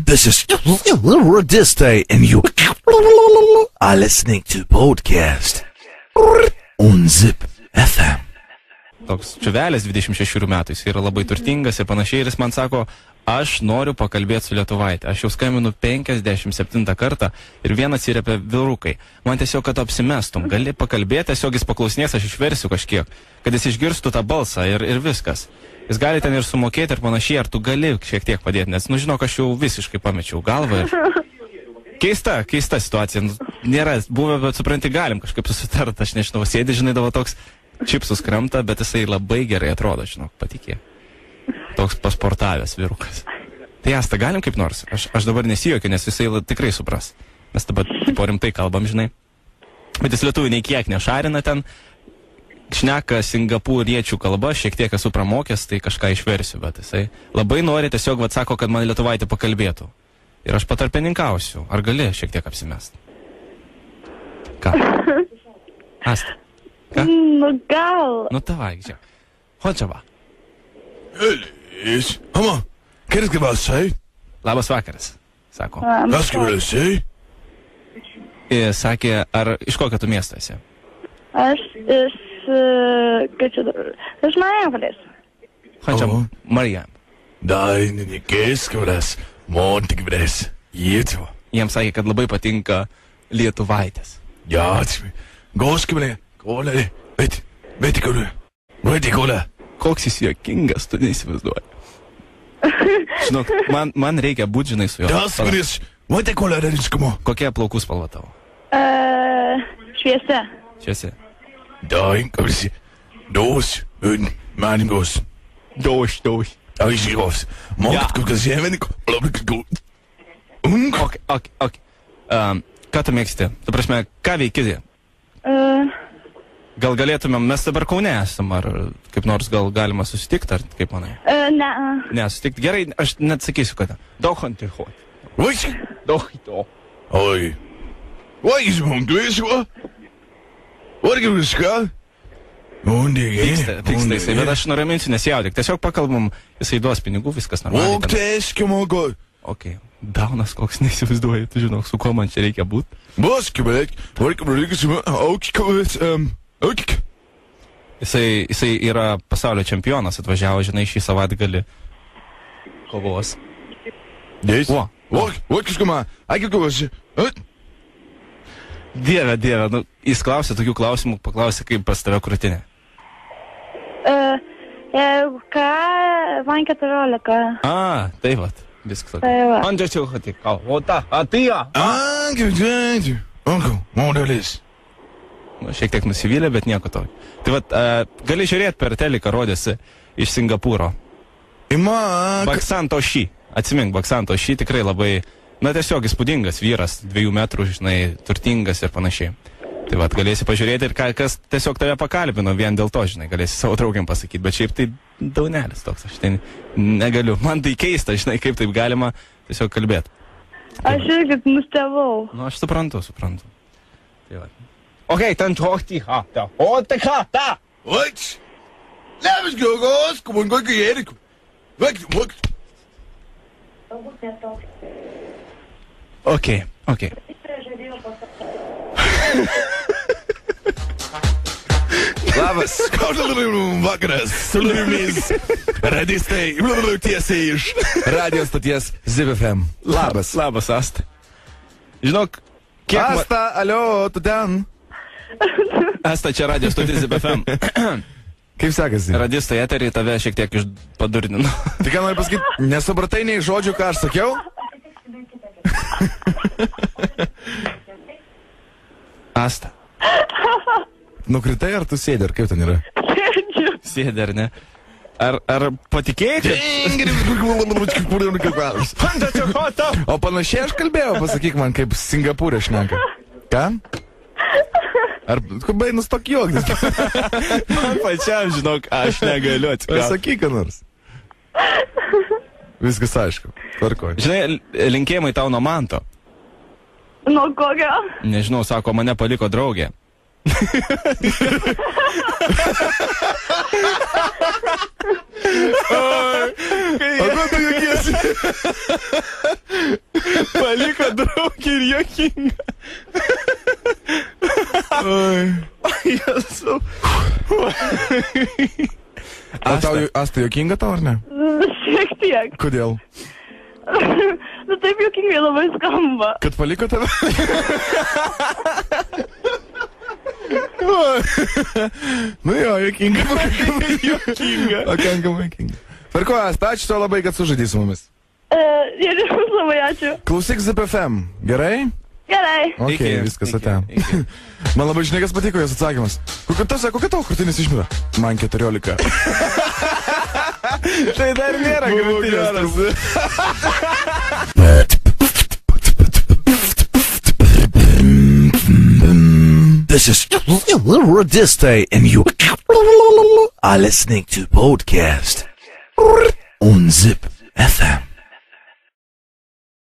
This is Radista, and you are listening to podcast on Zip FM. Toks čiuvelis 26 metų, jis yra labai turtingas ir panašiai, ir jis man sako, aš noriu pakalbėti su lietuvaitė. Aš jau skambinu 57 kartą ir vienas įrėpia vyrukai. Man tiesiog, kad apsimestum, gali pakalbėti, tiesiog jis paklausinės, aš išversiu kažkiek, kad jis išgirstų tą balsą ir viskas. Jis gali ten ir sumokėti ir panašiai, ar tu gali šiek tiek padėti, nes, žinok, aš jau visiškai pamečiau galvą ir... Keista situacija, nėra buvę, bet supranti, galim kažkaip susitart, aš nežinau, sėdi, žinai, davo toks čipsus kremta, bet jisai labai gerai atrodo, žinok, patikė. Toks pasportavęs vyrukas. Tai Asta, galim kaip nors? Aš dabar nesijokiu, nes jisai tikrai supras. Mes dabar po rimtai kalbam, žinai. Bet jis lietuvių nei kiek nešarina ten. Šneka singapūriečių kalba, šiek tiek esu pramokęs, tai kažką išversiu, bet jisai labai nori tiesiog, sako, kad man lietuvaitė pakalbėtų. Ir aš patarpininkausiu. Ar gali šiek tiek apsimest? Ką? Asta? Ką? Nu, gal. Nu, tavai, žiūrėk. Ho čia va. Ellis, hammer, kan det skal være sag? Labas vakaras, sako. Hvad skal du sige? Sakė, ar iš kokio tu miesto esi? Aš iš Marijampolės. Ho čia, Marijam. Nej, det skal være morgen, det kan være Jėtų. Jiems sakė, kad labai patinka lietuvaitės. Ja, skal være. Gåle, veit gåle. Koks jis juokingas, tu neįsivaizduoji. Žinok, man reikia būt, žinai, su juo. Das veit gåle, det skamo. Kokia plaukų spalva tavo? Šviesa. Šviesi. Dain, kan vi sige. Dos, maningos. Dauž. Aiškos. Mokat, kokias jėvenik. Ok. Ką tu mėgsti? Tu prasme, ką veikiti? Gal galėtumėm, mes dabar Kaune esam, ar kaip nors gal galima susitikti, ar kaip manai? Ne. Ne, susitikti. Gerai, aš net sakysiu, kad Dauchantihot. Oi. Dauchito. Oi. Oi, žmonglės, va? Oi, kaip viską? Pyksta jisai, bet aš nuraminsiu, nesijaudik. Tiesiog pakalbam, jisai duos pinigų, viskas normaliai. O, teiskimo, gal. Ok, Daunas koks neįsivaizduoja, tu žinok, su kuo man čia reikia būt. Boskibėk, varkam reikia su aukškavės, Jisai yra pasaulio čempionas, atvažiavo, žinai, šį savaitgalį kovos. Dės? Kažkama, aikikavasi. Dieve, nu, jis klausė tokių klausimų, paklausė, kaip pas tave krūtinė. Ką, man 14. Tai vat, viskas. Tai va. Man čia čiauhati, o ta, atėjo. Kaip dėdžiu. Onko, modelis. Šiek tiek nusivylė, bet nieko to. Tai vat, gali žiūrėti per teliką, rodėsi iš Singapūro. Baksanto Ši. Atsimink, Baksanto Ši tikrai labai, na tiesiog įspūdingas vyras, 2 metrų, žinai, turtingas ir panašiai. Tai vat, galėsi pažiūrėti ir kas tiesiog tave pakalbino, vien dėl to, žinai, galėsi savo draugiam pasakyti, bet šiaip tai daunelis toks, aš tai negaliu. Man tai keista, žinai, kaip taip galima tiesiog kalbėti. Aš irgi nustebau. Nu, aš suprantu. Tai vat. Ok, ten tohti hata. O, tai hata! Oi! Levis giogos, como en kokį jėrikum. Vak. Ok. Labas, vakaras, su jumis radistai, tiesiai iš radio stoties Zip FM. Labas, Asta. Žinok, kiek... Asta, alio, tu ten? Asta, čia radio stoties Zip FM. Kaip sekasi? Radistai eterį tave šiek tiek padurnino. Tai ką noriu pasakyti, nesupratai nei žodžių, ką aš sakiau? Asta. Nukritai ar tu sėdi, ar kaip ten yra? Sėdi, ar ne? Ar patikėjai, O panašiai aš kalbėjau, pasakyk man, kaip Singapūrė šneka. Ką? Ar kubai nustok juoktis? Man pačiam, žinok, aš negaliu atsikauti. Pasakyk, ką nors. Viskas aišku, tvarkoj. Žinai, linkėjimai tau nuo Manto. Nuo kokio? Nežinau, sako, mane paliko draugė. O ko tu juokiesi? Paliko draugį ir juokinga. Jesu. O tau, Asta, juokinga tau ar ne? Šiek tiek. Kodėl? Nu taip juokingai labai skamba. Kad paliko tave? Nu jo, juokinga. Pakankamai juokinga. Tvarko, Asta, ačiū tau labai, kad sužaidai su mumis. Ir jums labai ačiū. Klausyk Zip FM, gerai? Gerai. Ok, Iki, viskas iki, ate. iki. Man labai žinai, kas patiko jos atsakymas. Kokia tavo krūtinės išmira? Man 14. Tai dar nėra krūtinės. This is Radiste, and you are listening to podcast on Zip FM.